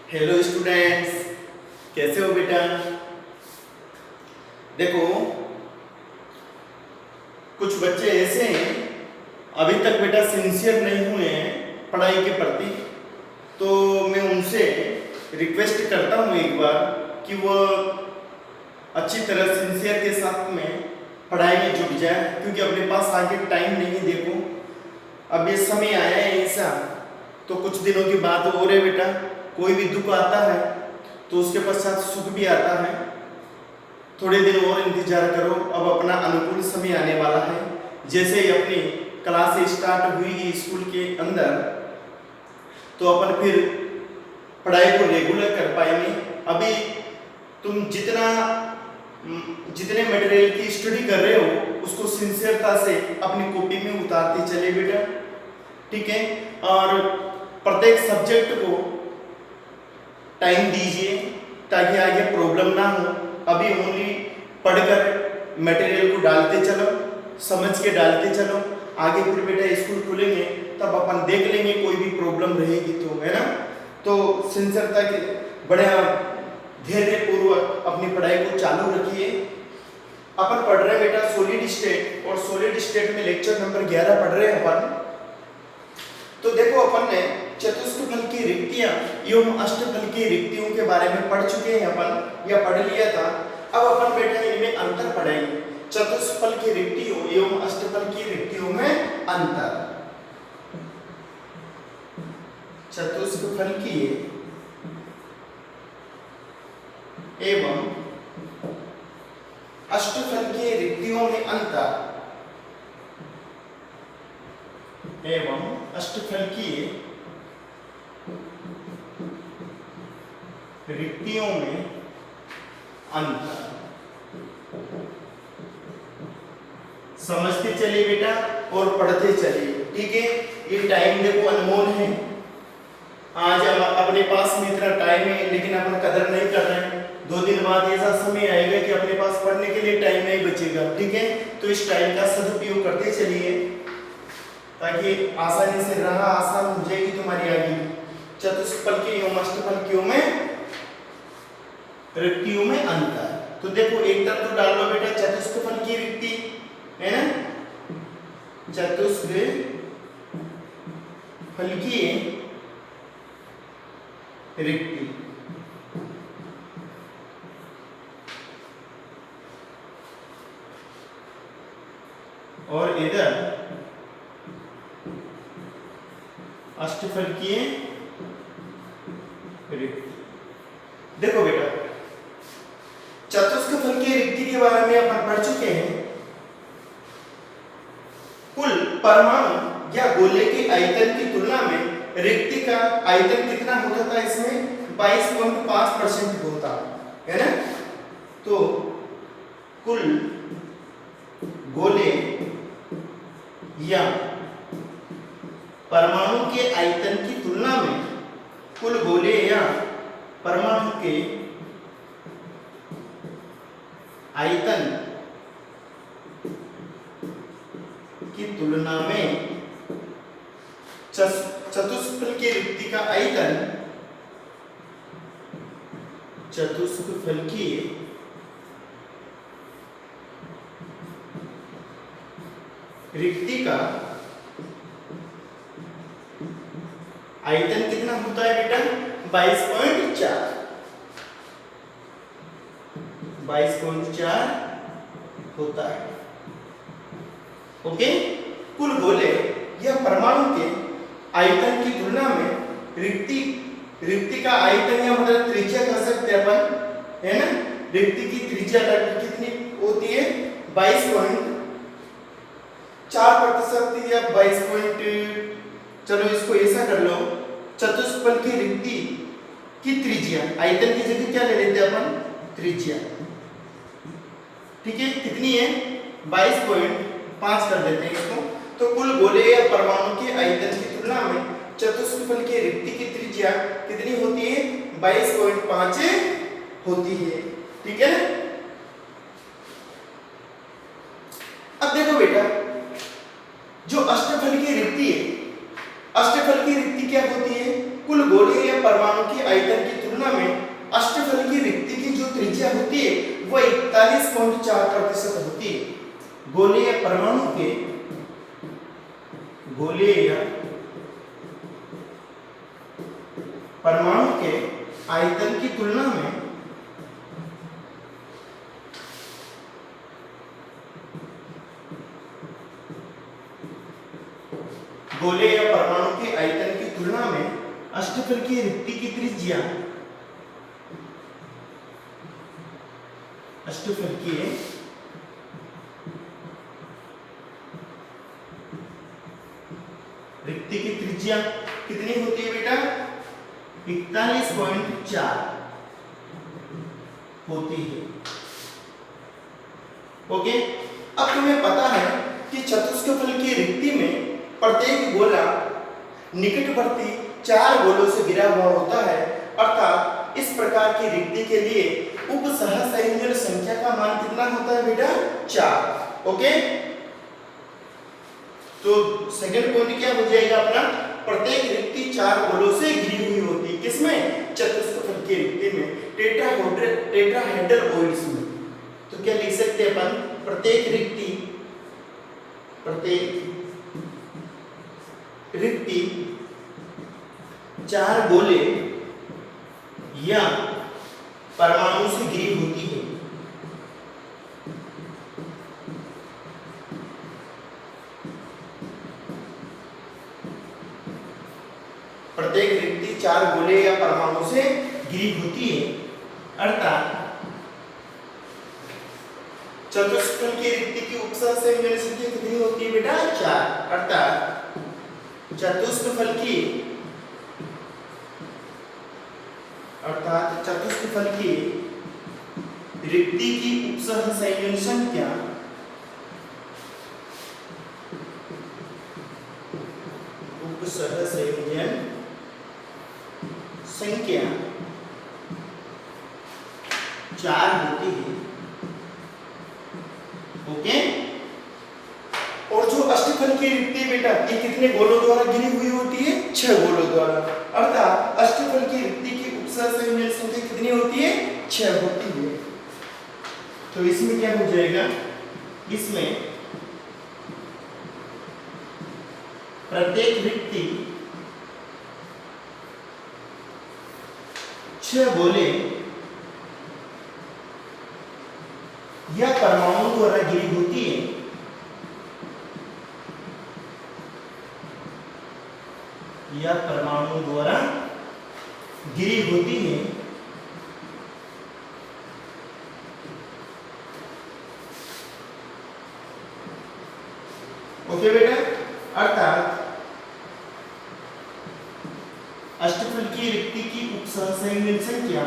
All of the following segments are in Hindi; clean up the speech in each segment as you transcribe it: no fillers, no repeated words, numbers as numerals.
हेलो स्टूडेंट्स, कैसे हो बेटा। देखो, कुछ बच्चे ऐसे हैं अभी तक बेटा सिंसियर नहीं हुए हैं पढ़ाई के प्रति। तो मैं उनसे रिक्वेस्ट करता हूँ एक बार कि वो अच्छी तरह सिंसियर के साथ में पढ़ाई में जुट जाए, क्योंकि अपने पास आगे टाइम नहीं। देखो, अब ये समय आया है ऐसा, तो कुछ दिनों की बात और है बेटा। कोई भी दुख आता है तो उसके पश्चात सुख भी आता है। थोड़े दिन और इंतजार करो, अब अपना अनुकूल समय आने वाला है। जैसे ही अपनी क्लास स्टार्ट हुई स्कूल के अंदर, तो अपन फिर पढ़ाई को रेगुलर कर पाएंगे। अभी तुम जितने मटेरियल की स्टडी कर रहे हो उसको सिंसियरता से अपनी कॉपी में उतारते चले बेटा, ठीक है। और प्रत्येक सब्जेक्ट को टाइम दीजिए ताकि आगे प्रॉब्लम ना हो। अभी ओनली पढ़कर मटेरियल को डालते चलो, समझ के डालते चलो। आगे फिर बेटा स्कूल खुलेंगे तब अपन देख लेंगे, कोई भी प्रॉब्लम रहेगी तो, है ना। तो सिंसियरता के बड़े धैर्य पूर्वक अपनी पढ़ाई को चालू रखिए। अपन पढ़ रहे हैं बेटा सॉलिड स्टेट, और सॉलिड स्टेट में लेक्चर नंबर 11 पढ़ रहे हैं अपन। तो देखो, अपन ने चतुष्फल की रिक्तियां एवं अष्टफल की रिक्तियों के बारे में पढ़ चुके हैं अपन, या पढ़ लिया था। अब अपन बेटा इनमें अंतर पढ़ेंगे, चतुष्फल की रिक्तियों एवं अष्टफल की रिक्तियों में अंतर। चतुष्फल की एवं अष्टफल की रिक्तियों में अंतर, एवं अष्टफल की रिक्तियों में अंतर। समझते चलिए बेटा और पढ़ते चलिए, ठीक है। ये टाइम देखो अनमोल है। आज हम अपने पास में इतना टाइम है, लेकिन अपन कदर नहीं कर रहे हैं। 2 दिन बाद ऐसा समय आएगा कि अपने पास पढ़ने के लिए टाइम नहीं बचेगा, ठीक है। तो इस टाइम का सदुपयोग करते चलिए ताकि आसानी से राह आसान हो जाएगी तुम्हारी आगे। चतुष्फल के एवं अष्टफल की में रिक्तियों में अंतर। तो देखो, एक तरफ तो डाल लो बेटा चतुष्फल की रिक्ति, है ना। चतुष्फल की रिक्ति, और इधर अष्टफल की रिक्ति। देखो बेटा, चतुष्फल की रिक्ति के बारे में अपन पढ़ चुके हैं। कुल परमाणु या गोले के आयतन की तुलना में रिक्ति का आयतन कितना होता था, इसमें 22.5% होता है ना। तो कुल गोले या परमाणु के आयतन की तुलना में कुल गोले या परमाणु के आयतन की तुलना में चतुष्फल की रिक्ति का आयतन, चतुष्फल की रिक्ति का आयतन कितना होता है बेटा, 22.4 होता है। ओके। कुल गोले या परमाणु के आयतन की तुलना में रिक्ति का आयतन, या मतलब त्रिज्या कह सकते हैं अपन, है ना। रिक्ति की त्रिज्या कितनी होती है, 22.4% या 22 चलो इसको ऐसा कर लो, चतुष्फल की रिक्ति की त्रिज्या, आयतन की जगह क्या ले लेते हैं अपन, त्रिज्या, ठीक है। कितनी है, 22.5 कर देते हैं इसको। तो कुल गोले या परमाणु के आयतन की तुलना में चतुष्फल की रिक्ति की त्रिज्या कितनी होती है, 22.5 होती है, ठीक है ना। अब देखो बेटा, जो अष्टफल की रिक्ति है, अष्टफल की रिक्ति क्या होती है, कुल गोले या परमाणु की आयतन की तुलना में अष्टफल की रिक्ति की जो त्रिज्या होती है वह 41.4% होती है। गोले या परमाणु के आयतन की तुलना में गोले या परमाणु के आयतन की तुलना में अष्टफल की रिक्ति की त्रिज्या कितनी होती है बेटा? 41.4 होती है। ओके, अब तुम्हें पता है कि चतुष्कफल की रिक्ति में प्रत्येक गोला निकटवर्ती 4 गोलों से घिरा हुआ होता है, अर्थात इस प्रकार की रिक्ति के लिए उपसहसंयोजन संख्या का मान कितना होता है बेटा? 4। ओके, तो सेकंड पॉइंट क्या हो जाएगा अपना? प्रत्येक रिक्ति 4 गोलों से घिरी हुई होती है। किसमें? चतुष्कफल की रिक्ति में, टेट्राहेड्रल में। तो क्या लिख सकते हैं अपन? प्रत्येक रिक्ति 4 गोले या परमाणु से घिरी होती है। प्रत्येक रिक्ति 4 गोले या परमाणु से घिरी होती है, अर्थात चतुष्फल की रिक्ति की उपसहसंयोजन संख्या कितनी होती है बेटा? 4। अर्थात चतुष्फल की रिक्ति की उपसहसंयोजन संख्या संख्या 4 होती है। ओके, और जो अष्टफल की रिक्ति बेटा ये कितने गोलों द्वारा घिरी हुई होती है? 6 गोलों द्वारा। अर्थात अष्टफल की रिक्ति की उपसहसंयोजन संख्या कितनी होती है? 6 होती है। तो इसमें क्या हो जाएगा? इसमें प्रत्येक रिक्ति 6 गोले या परमाणु द्वारा घिरी होती है, ओके बेटा, अर्थात अष्टफल की रिक्ति की उपसहसंयोजन संख्या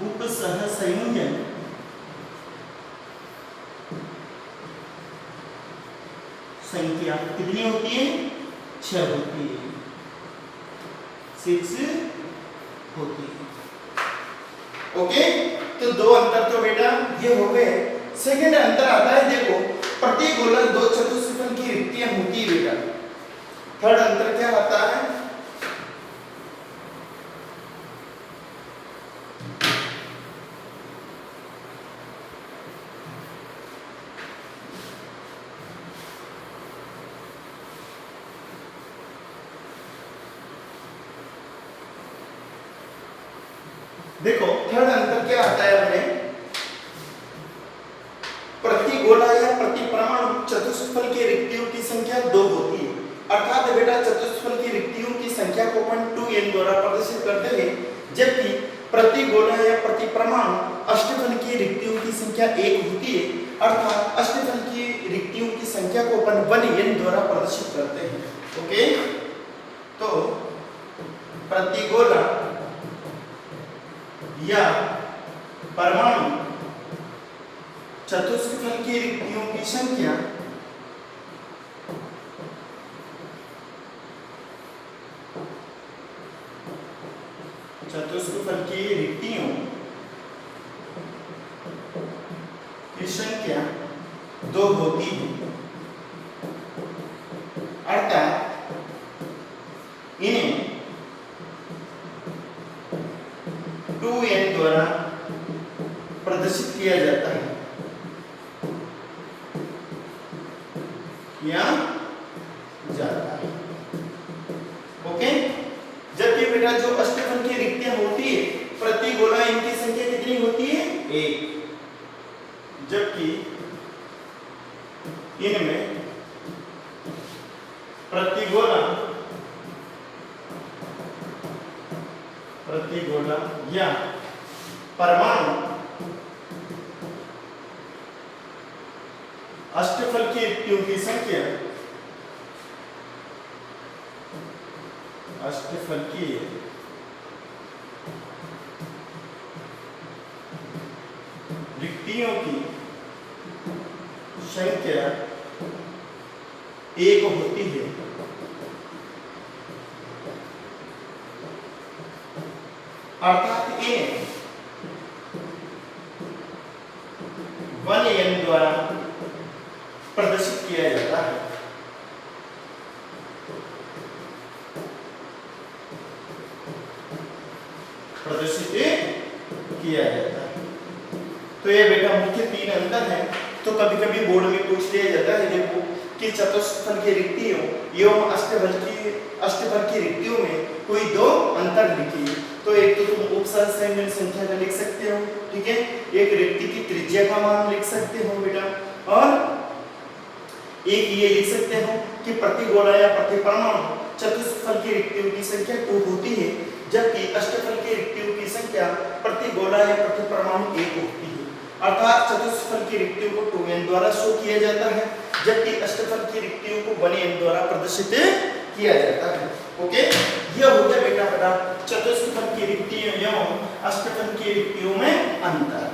उपसहसंयोजन संख्या कितनी होती है? 6 होती है। 6 होती है। ओके, तो 2 अंतर तो बेटा ये हो गए। सेकंड अंतर आता है, देखो प्रत्येक गोला 2 चतुष्फल की रिक्तियां होती है बेटा। थर्ड अंतर क्या आता है? देखो थर्ड अंतर क्या आता है अपने? प्रति गोला या प्रति परमाणु चतुष्फल की रिक्तियों की संख्या 2 होती है। अर्थात बेटा चतुष्फल की रिक्तियों की संख्या को अपन 2n द्वारा प्रदर्शित करते हैं, जबकि प्रति गोला या प्रति परमाणु अष्टफल की रिक्तियों की संख्या 1 होती है। अर्थात अष्टफल की रिक्तियों की संख्या को अपन 1n द्वारा प्रदर्शित करते हैं। ओके, तो प्रति गोला या परमाणु चतुष्फल की रिक्तियों की संख्या संख्या 2 होती है, अर्थात इन्हें 2n द्वारा प्रदर्शित किया जाता है, ओके। जबकि बेटा जो अष्टफल की रिक्तियां होती है, प्रति गोला इनकी संख्या कितनी होती है? 1। जबकि इनमें प्रति गोला या परमाणु अष्टफल की रिक्तियों की संख्या अष्टफल की रिक्तियों की संख्या 1 होती है, अर्थात ये 1n द्वारा प्रदर्शित किया जाता है। तो ये बेटा मुख्य 3 अंतर है। तो कभी कभी बोर्ड में पूछ लिया जाता है देखो कि चतुष्फल की रिक्तियों एवं अष्टफल की रिक्तियों में कोई 2 अंतर लिखिए। तो एक तो तुम उपसहस्रांक संख्या का लिख सकते हो, ठीक है, एक रिक्ति की त्रिज्या का मान लिख सकते हो बेटा, और एक ये लिख सकते हो कि प्रति गोला या प्रति परमाणु चतुष्फल की रिक्तियों की संख्या 2 होती है, जबकि अष्टफल की रिक्तियों की संख्या प्रति गोला या प्रति परमाणु 1 होती है। अर्थात चतुष्फल की रिक्तियों को 2n द्वारा शो किया जाता है, जबकि अष्टफल की रिक्तियों को 1n द्वारा प्रदर्शित किया जाता है। ओके, यह हो गया बेटा बता चतुष्फल की रिक्तियों एवं अष्टफल की रिक्तियों में अंतर।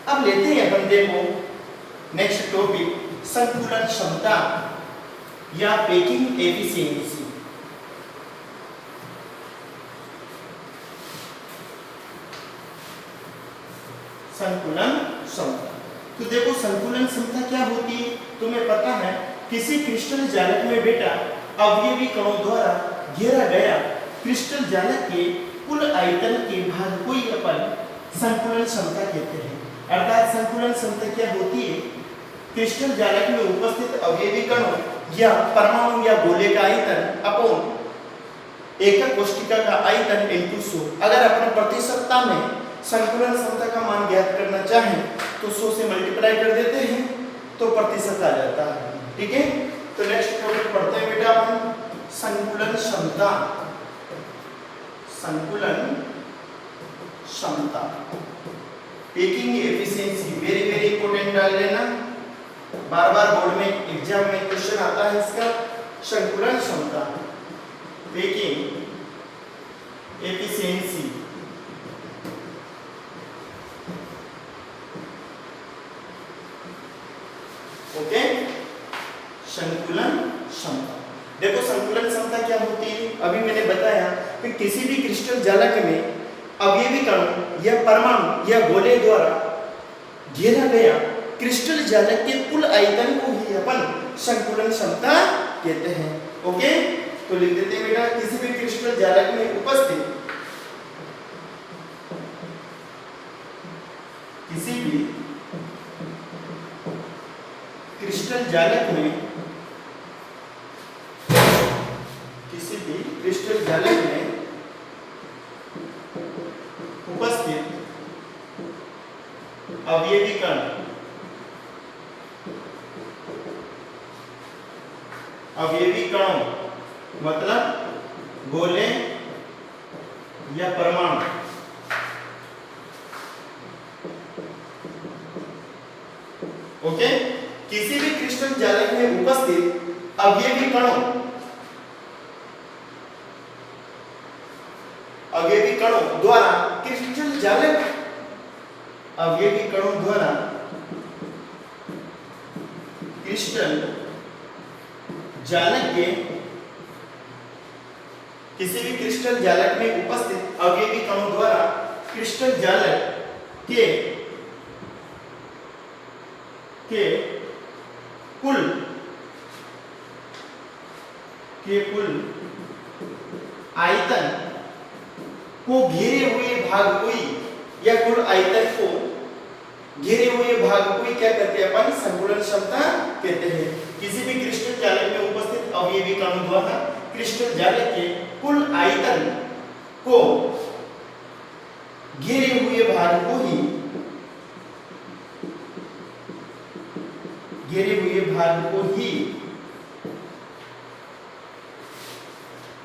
अब लेते हैं अपन देखो नेक्स्ट टॉपिक संकुलन क्षमता या पैकिंग एफिशिएंसी। संकुलन क्षमता। तो देखो संकुलन क्षमता क्या होती है, तुम्हें पता है किसी क्रिस्टल जालक में बेटा अवयवी कणों द्वारा घेरा गया क्रिस्टल जालक के कुल आयतन के भाग को ही अपन संकुलन क्षमता कहते हैं। अर्थात संकुलन क्षमता क्या होती है, क्रिस्टल जालक में उपस्थित अवयवी कणों या परमाणु या गोले का आयतन अपॉन एकक कोशिका का आयतन इनटू 100। अगर अपन प्रतिशतता में संकुलन क्षमता का मान ज्ञात करना चाहें तो 100 से मल्टीप्लाई कर देते हैं तो प्रतिशत आ जाता है, ठीक है। तो नेक्स्ट टॉपिक पढ़ते हैं बेटा अपन संकुलन क्षमता। संकुलन क्षमता packing efficiency very very important डाल लेना, बार बार बोर्ड में एग्जाम में क्वेश्चन आता है इसका। संकुलन क्षमता पैकिंग एफिशिएंसी ओके। संकुलन क्षमता देखो संकुलन क्षमता क्या होती है, अभी मैंने बताया कि किसी भी क्रिस्टल जालक में अवयवी कणों या परमाणु या गोले द्वारा घेरा गया क्रिस्टल जालक के कुल आयतन को ही अपन संकुलन क्षमता कहते हैं। ओके, तो लिख देते हैं बेटा किसी भी क्रिस्टल जालक में उपस्थित किसी भी क्रिस्टल जालक में उपस्थित अवयवी कण अवयवी कणों मतलब गोले या परमाणु ओके, किसी भी क्रिस्टल जालक में उपस्थित अवयवी कणों द्वारा क्रिस्टल जालक अवयवी कणों द्वारा क्रिस्टल जालक के किसी भी क्रिस्टल जालक में उपस्थित अवयवी कणों द्वारा क्रिस्टल जालक के के कुल आयतन को घेरे हुए भाग को ही, या कुल आयतन को घेरे हुए भाग को ही क्या कहते हैं अपन? संकुलन क्षमता कहते हैं। किसी भी क्रिस्टल जालक में उपस्थित अवयवी कणों द्वारा क्रिस्टल जालक के कुल आयतन को घेरे हुए भाग को ही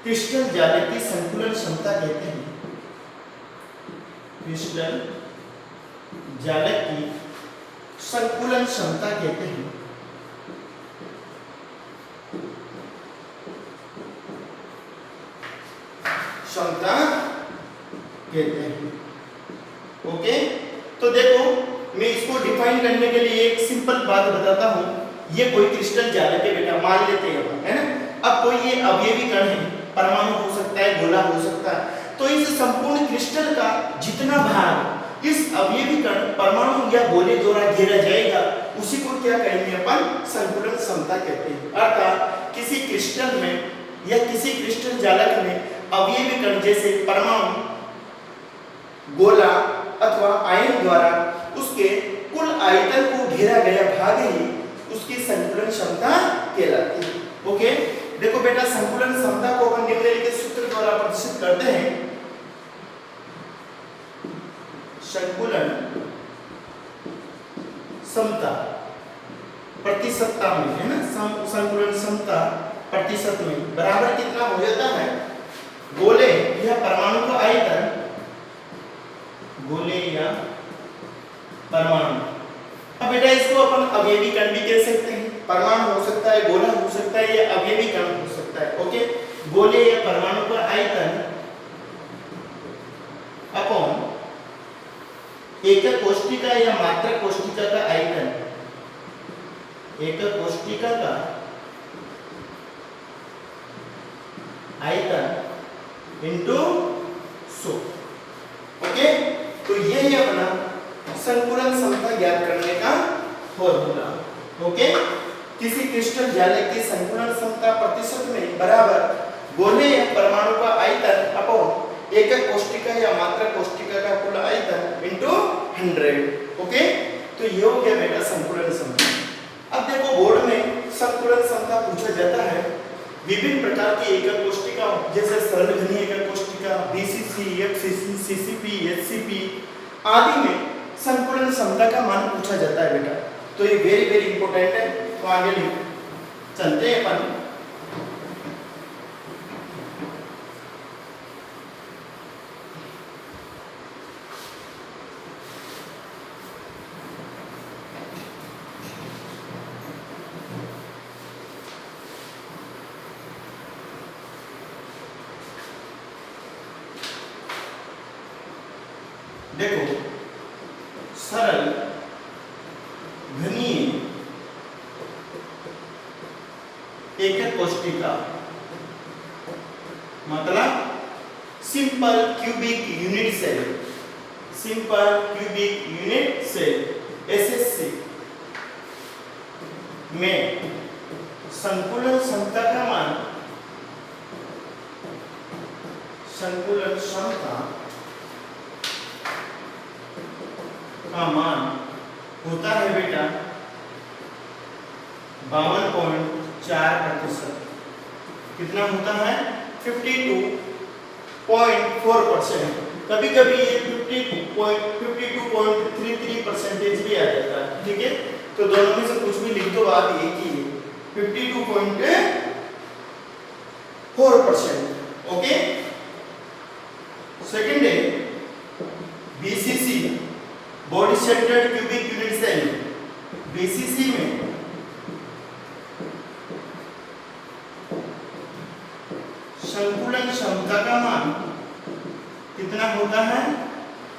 क्रिस्टल जालक की संकुलन क्षमता कहते हैं। क्रिस्टल जालक की संकुलन क्षमता कहते हैं। क्षमता कहते हैं। ओके, तो देखो मैं इसको डिफाइन करने के लिए एक सिंपल बात बताता हूं। ये कोई क्रिस्टल जालक है बेटा, मान लेते हैं अपन, है ना। अब कोई ये अवयवी कण है, परमाणु हो सकता है, गोला हो सकता है, तो इस संपूर्ण क्रिस्टल का जितना भाग इस अवयवी कण, परमाणु या गोले द्वारा घेरा जाएगा, उसी को क्या कहेंगे अपन? संकुलन क्षमता कहते हैं। अर्थात किसी क्रिस्टल में या किसी क्रिस्टल जालक में अवयवी कण जैसे परमाणु, गोला अथवा आयन द्वारा उसके कुल आयतन को घेरा गया भाग ही उसकी संकुलन क्षमता कहलाती है। ओके, देखो बेटा, संकुलन क्षमता को अपन निम्नलिखित सूत्र द्वारा प्रदर्शित करते हैं। संकुलन क्षमता प्रतिशतता में, है ना, संकुलन क्षमता प्रतिशत में बराबर कितना हो जाता है? गोले या परमाणु का आयतन, गोले या परमाणु। अब बेटा इसको अपन अवयवी कण भी कह सकते हैं। परमाणु हो सकता है, गोला हो सकता है, या अवयवी कण हो सकता है। ओके, गोले या परमाणु का आयतन अपॉन एकक कोष्ठिका या मात्रक कोष्ठिका का आयतन, एकक कोष्ठिका का आयतन इंटू 100। ओके, तो ये है अपना संकुलन क्षमता ज्ञात करने का फॉर्मूला। ओके, किसी क्रिस्टल जालक की संकुलन क्षमता प्रतिशत में बराबर गोले या परमाणु का आयतन अपॉन एकक कोष्ठिका या मात्रक कोष्ठिका का कुल आयतन इंटू 100। ओके, तो ये हो गया बेटा संकुलन क्षमता। अब देखो बोर्ड में संकुलन क्षमता पूछा जाता है विभिन्न प्रकार की एकक कोष्ठिका, जैसे सरल घनी एकक कोष्ठिका, बीसीसी, एफसीसी, सीसीपी, एचसीपी आदि में संकुलन क्षमता का मान पूछा जाता है बेटा। तो ये वेरी वेरी इंपॉर्टेंट है। तो आगे चलते हैं अपन। देखो, सरल घनीय एकक कोष्ठिका मतलब simple cubic unit cell, simple cubic unit cell SSC में संकुलन क्षमता का मान, संकुलन क्षमता का मान होता है बेटा 52.4%। कितना होता है? 52.4%। कभी कभी ये 52.33% भी आ जाता है। ठीक है, तो दोनों में से कुछ भी लिख दो, बात एक ही है, 52.4%। ओके, सेकंड है BCC, body centered cubic unit cell. BCC में संकुलन क्षमता का मान कितना होता है?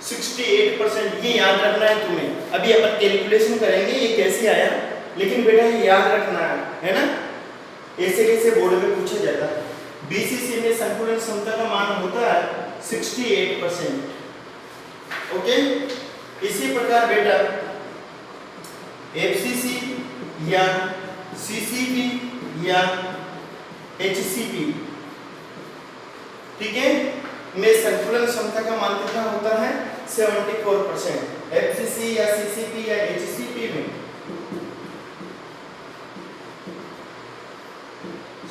68%। ये याद रखना है तुम्हें। अभी अपन कैलकुलेशन करेंगे ये कैसे आया, लेकिन बेटा ये याद रखना है ना, ऐसे कैसे बोर्ड में पूछा जाता है। बीसीसी में संकुलन क्षमता का मान होता है 68%। ओके, इसी प्रकार बेटा एफसीसी या सीसीपी या एचसीपी, ठीक है, में संतुलन क्षमता का मान कितना होता है 74%। एफसीसी या सीसीपी या एचसीपी में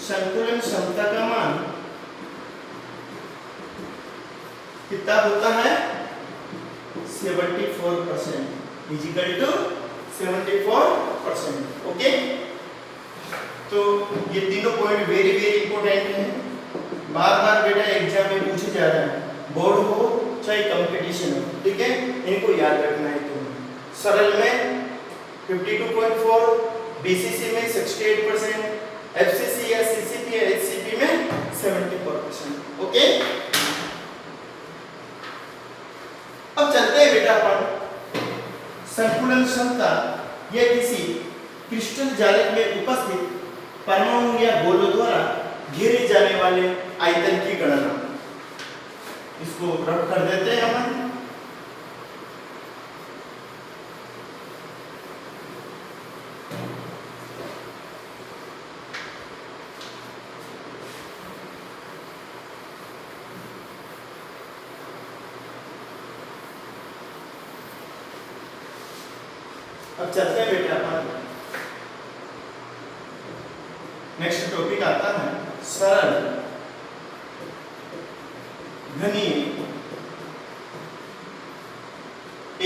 संतुलन क्षमता का मान कितना होता है 74% इजिकल टू 74%। ओके, तो ये तीनों पॉइंट वेरी वेरी इंपॉर्टेंट हैं, बार बार बेटा एग्जाम में पूछे जा रहे हैं, बोर्ड हो चाहे कंपटीशन हो, ठीक है, इनको याद रखना है। तो सरल में 52.4, बीसीसी में 68%, एफसीसी या सीसीपी या एचसीपी में 74%। ओके, अब चलते हैं बेटा अपन संतुलन क्षमता यह किसी क्रिस्टल जालिक में उपस्थित परमाणु या गोलों द्वारा घेरे जाने वाले आयतन की गणना, इसको रख कर देते हैं अपन। अब चलते हैं बेटा अपन नेक्स्ट टॉपिक आता है सरल घनीय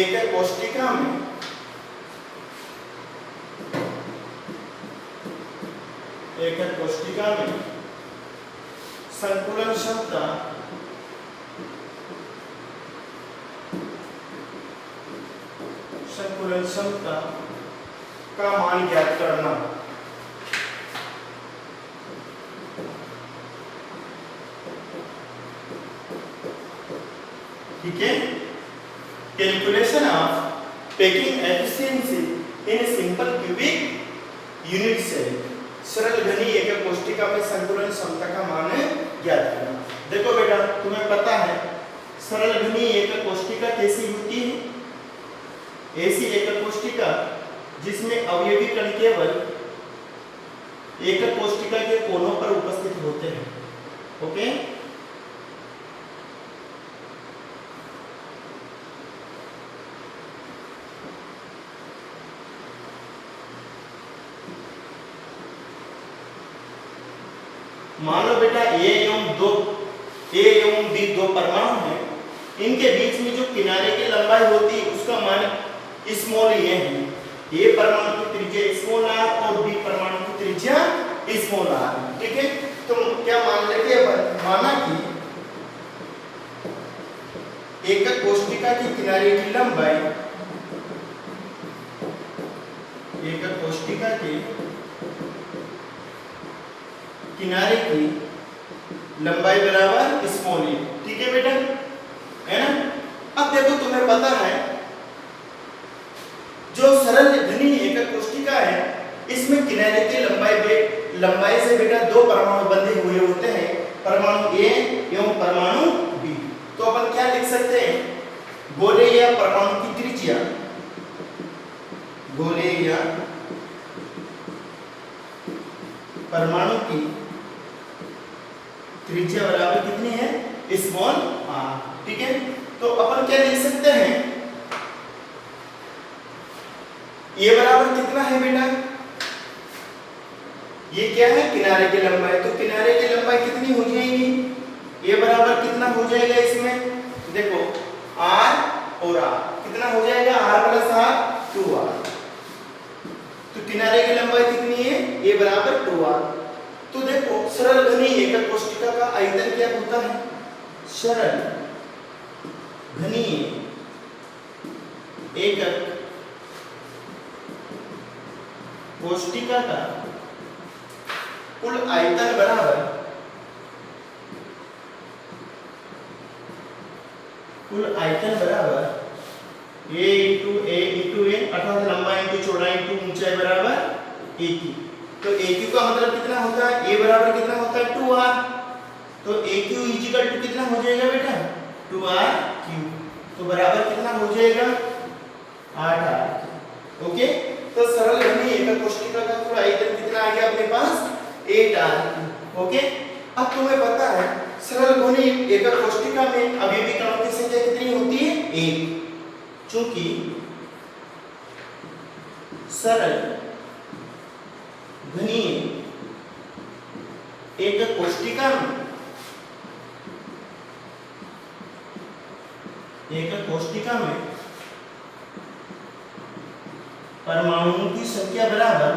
एकक कोष्ठिका में संतुलन क्षमता का मान ज्ञात करना। ठीक है, calculation of packing efficiency in simple cubic unit cell, सरल घनी एकक कोष्ठिका में संतुलन क्षमता का मान ज्ञात करना। देखो बेटा, तुम्हें पता है सरल घनी एकक कोष्ठिका कैसी होती है? ऐसी एकक कोष्ठिका जिसमें अवयवी कण केवल एकक कोष्ठिका के कोनों पर उपस्थित होते हैं। ओके, मान लो बेटा ए एवं बी दो परमाणु हैं, इनके बीच में जो किनारे की लंबाई होती है उसका मान स्मॉल ए है। ए परमाणु की त्रिज्या स्मॉल आर और बी परमाणु की त्रिज्या स्मॉल आर। ठीक है, तो क्या मान लेते हैं, माना कि एकक कोष्ठिका के किनारे की लंबाई, एकक कोष्ठिका के किनारे की लंबाई बराबर स्मॉल ए। ठीक है बेटा, है ना। अब देखो, तुम्हें पता है जो सरल घनी एकक कोष्ठिका है इसमें किनारे की लंबाई से बेटा दो परमाणु बंधे हुए होते हैं, परमाणु ए एवं परमाणु बी। तो अपन क्या लिख सकते हैं, गोले या परमाणु की त्रिज्या, गोले या परमाणु की त्रिज्या बराबर कितनी है, स्मॉल आर। ठीक है, तो अपन क्या लिख सकते हैं, ये बराबर कितना है बेटा, ये क्या है किनारे की लंबाई, तो किनारे की लंबाई कितनी हो जाएगी, ये बराबर कितना हो जाएगा इसमें, देखो r और r कितना हो जाएगा, r प्लस r 2r। तो किनारे की लंबाई कितनी है, ये बराबर 2r। तो देखो सरल घनी एकक कोष्ठिका का आयतन क्या होता है, सरल घनी एकक कोष्ठिका का कुल आयतन बराबर a इंटू ए अर्थात लंबाई इंटू चौड़ाई इंटू ऊंचाई बराबर AQ। तो AQ का मतलब कितना होता है, a बराबर कितना होता है 2r। तो AQ इक्वल टू कितना हो जाएगा बेटा 2rq। तो बराबर कितना हो जाएगा 8r। ओके, तो सरल घनी एकक कोशिका का कुल आयतन कितना आ गया अपने पास 8r। ओके, अब तुम्हें पता है सरल घनी एकक कोशिका में अवयवी कणों की संख्या कितनी होती है 1। चूंकि सरल घनी एकक कोशिका में परमाणुओं की संख्या बराबर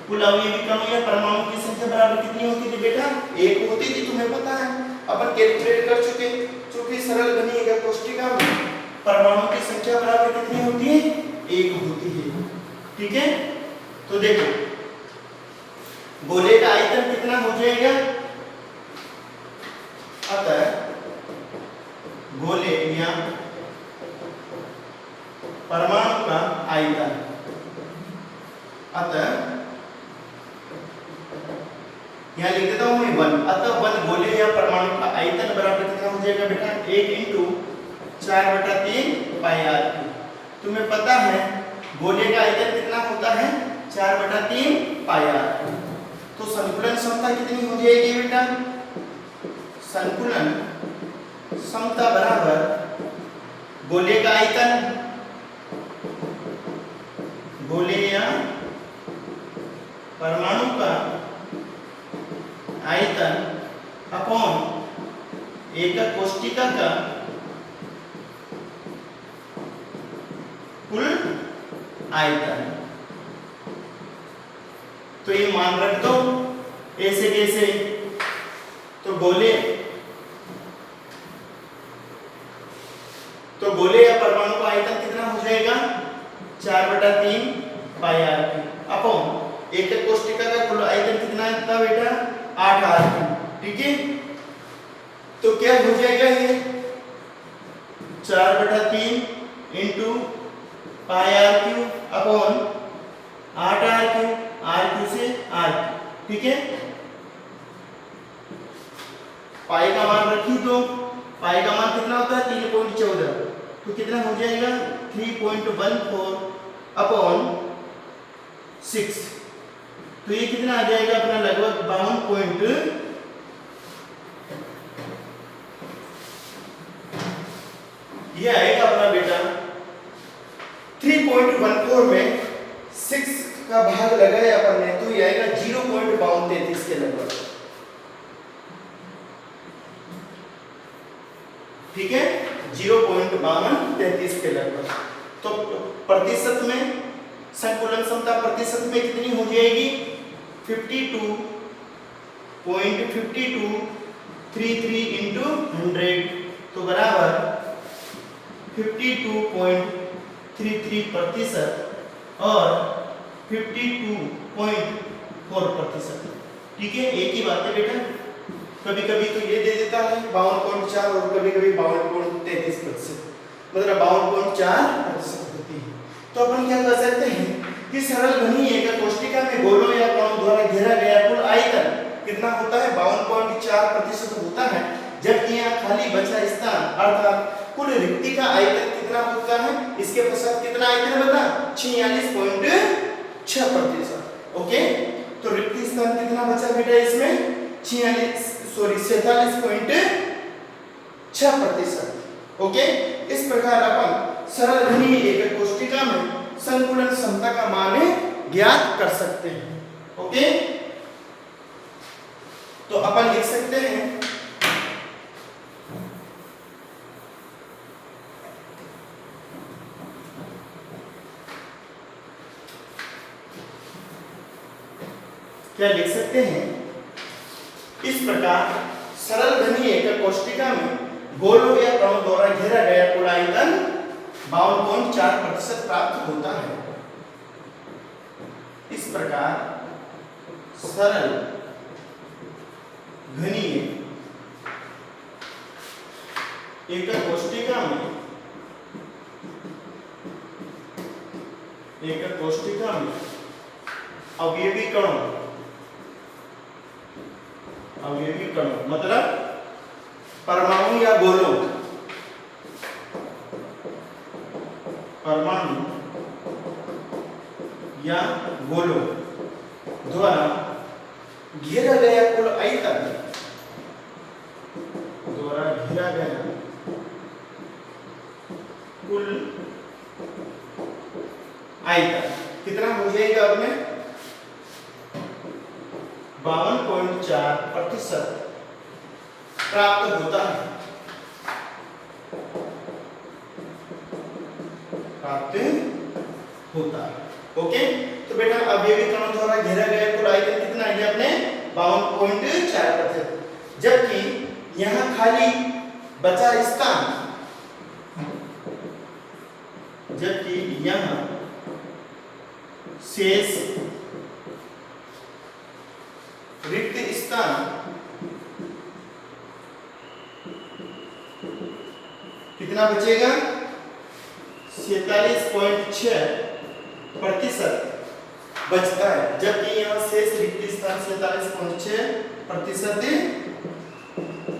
कुल अवयवी कणों या परमाणुओं की संख्या बराबर कितनी होती थी बेटा 1 होती थी। तुम्हें पता है, अपन कैलकुलेट कर चुके। चूंकि सरल घनी एकक कोशिका में परमाणुओं की संख्या बराबर कितनी होती है 1 होती है। ठीक है, तो देखो गोले का आयतन कितना हो जाएगा, अतः गोले या परमाणु का आयतन, अतः यहां लिख देता हूं मैं 1। अतः 1 गोले या परमाणु का आयतन बराबर कितना हो जाएगा बेटा 1 × 4/3 πr3। तुम्हें पता है गोले का आयतन कितना होता है 4/3 πr3। तो संकुलन क्षमता कितनी हो जाएगी बेटा, संकुलन क्षमता बराबर गोले का आयतन, गोले या परमाणु का आयतन अपॉन एकक कोशिका का कुल आयतन। तो ये मान रख दो ऐसे कैसे, तो गोले या परमाणु का आयतन कितना हो जाएगा 4/3 πr3 अपॉन एकक कोशिका का कुल आयतन कितना था बेटा 8r3। ठीक है, तो क्या हो जाएगा ये 4/3 × πr3 अपॉन 8r3, r3 से r3। ठीक है, पाई का मान रखी तो पाई का मान कितना होता है 3.14, तो कितना हो जाएगा 3.14 अपॉन 6। तो ये कितना आ जाएगा अपना लगभग 52 ये आएगा अपना बेटा 3.14 में 6 का भाग लगाया अपन ने, तो ये आएगा 0.5233 के लगभग। ठीक है, 0.5233 के लगभग। तो प्रतिशत में संकुलन क्षमता प्रतिशत में कितनी हो जाएगी 52.5233 × 100, तो बराबर 52.33% और 52.4%। ठीक है, एक ही बात है बेटा, कभी कभी तो ये दे देता है 52.4 और कभी कभी 52.33%, मतलब 52.4% होती है। तो अपन क्या कर सकते हैं कि सरल घनी एकक कोशिका में गोलों या कणों द्वारा घेरा गया कुल आयतन कितना होता है 52.4% होता है, जबकि यहाँ खाली बचा स्थान अर्थात कुल रिक्ति का आयतन कितना होता है, इसके पश्चात कितना आयतन बता 46.6%। ओके, तो रिक्ति स्थान कितना बचा बेटा इसमें 47.6%। ओके, इस प्रकार अपन सरल घनी एकक कोशिका में संकुलन क्षमता का मान ज्ञात कर सकते हैं। ओके, तो अपन लिख सकते हैं क्या लिख सकते हैं इस प्रकार सरल घनी एकक कोशिका में गोलों या कणों द्वारा घेरा गया कुल आयतन 52.4% प्राप्त होता है। इस प्रकार सरल घनी एकक कोशिका में अवयवी कणों मतलब परमाणु या गोलों परमाणु गोलों द्वारा घेरा गया कुल आयतन, द्वारा घेरा गया कुल आयतन कितना हो जाएगा अब में 52.4% प्राप्त होता है, प्राप्त होता है। ओके, तो बेटा अब ये भी कणों द्वारा घेरा गया कुल आयतन कितना है अपने 52.4%, जबकि यहाँ खाली बचा स्थान, जबकि यहाँ शेष रिक्त स्थान कितना बचेगा 47.6% बचता है, जबकि यहाँ शेष रिक्त स्थान 47.6%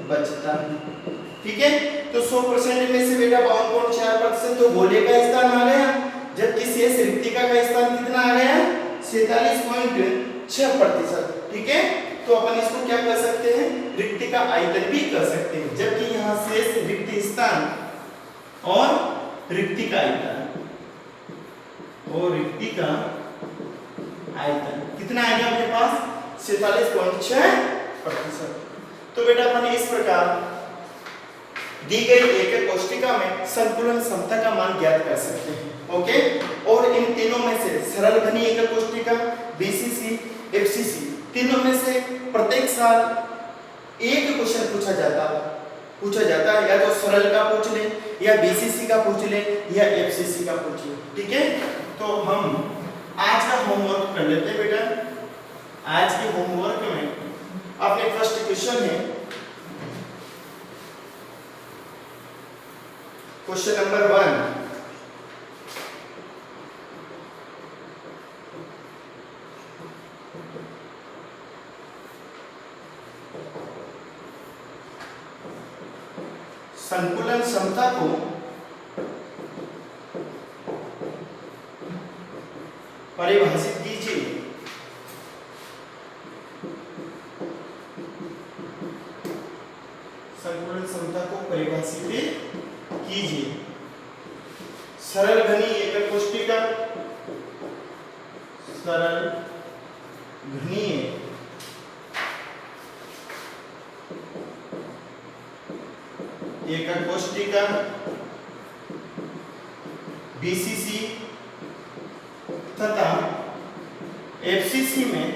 बचता है। ठीक है, तो 100% में से बेटा 52.4% तो गोले का स्थान आ गया, जबकि शेष रिक्तिका का स्थान कितना आ गया 47.6%। ठीक है, तो अपन इसको क्या कर सकते हैं रिक्तिका आयतन भी कर सकते हैं, जबकि यहाँ शेष रिक्त स्थान और रिक्तिका आयतन और रिक्तिका आयतन कितना आएगा अपने पास 47.6%। तो बेटा अपन इस प्रकार दी गई एक कोष्ठिका में संतुलन क्षमता का मान ज्ञात कर सकते हैं। ओके, और इन तीनों में से सरल घनी एक कोष्ठिका, बीसीसी, एफसीसी, तीनों में से प्रत्येक साल एक क्वेश्चन पूछा जाता है, या तो सरल का पूछ ले, या बीसीसी का पूछ ले, या एफसीसी का पूछ ले। ठीक है, तो हम आज का होमवर्क कर लेते हैं बेटा। आज के होमवर्क में अपने फर्स्ट क्वेश्चन है क्वेश्चन नंबर 1, संकुलन क्षमता को परिभाषित कीजिए। संकुलन क्षमता को परिभाषित कीजिए। सरल घनी एक कोष्ठिका, सरल घनी एक कोष्ठिका, बीसीसी तथा एफसीसी में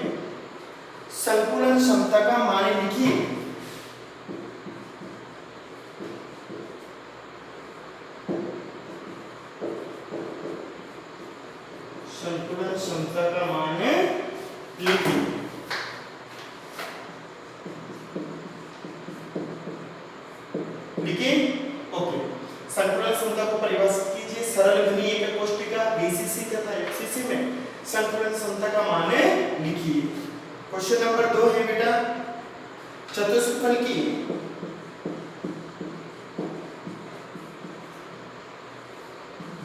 संकुलन क्षमता का मान लिखिए। संकुलन क्षमता का मान लिखिए। लिखिए। ओके, संकुलन क्षमता को परिभाषित कीजिए। सरल घनी एक कोष्ठिका, बीसीसी तथा एफसीसी में संकुलन क्षमता का मान लिखिए। क्वेश्चन नंबर 2 है बेटा चतुष्फल की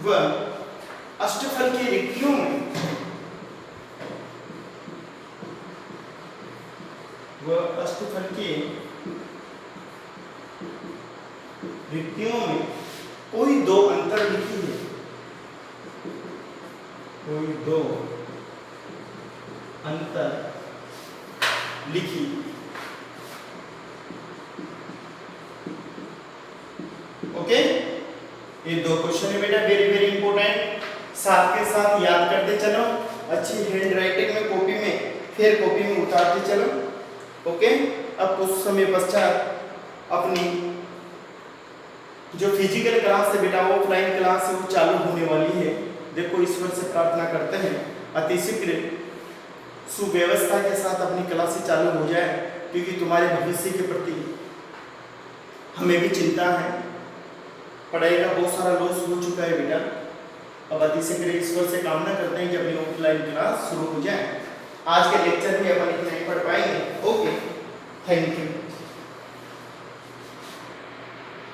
व अष्टफल की रिक्तियों में कोई दो अंतर लिखिए। कोई दो अंतर लिखिए। ओके, ये दो क्वेश्चन है बेटा, वेरी वेरी इंपॉर्टेंट। साथ के साथ याद करते चलो, अच्छी हैंड राइटिंग में कॉपी में फिर कॉपी में उतारते चलो। ओके, अब कुछ समय पश्चात अपनी जो फिजिकल क्लास है बेटा, ऑफलाइन क्लास है, वो चालू होने वाली है। देखो, ईश्वर से प्रार्थना करते हैं अति शीघ्र सुव्यवस्था के साथ अपनी क्लासें चालू हो जाए, क्योंकि तुम्हारे भविष्य के प्रति हमें भी चिंता है। पढ़ाई का बहुत सारा लॉस हो चुका है बेटा। अब अति शीघ्र ईश्वर से कामना करते हैं कि अपनी ऑफलाइन क्लास शुरू हो जाए। आज के लेक्चर में अपन इतना ही पढ़ पाएंगे। Okay, thank you.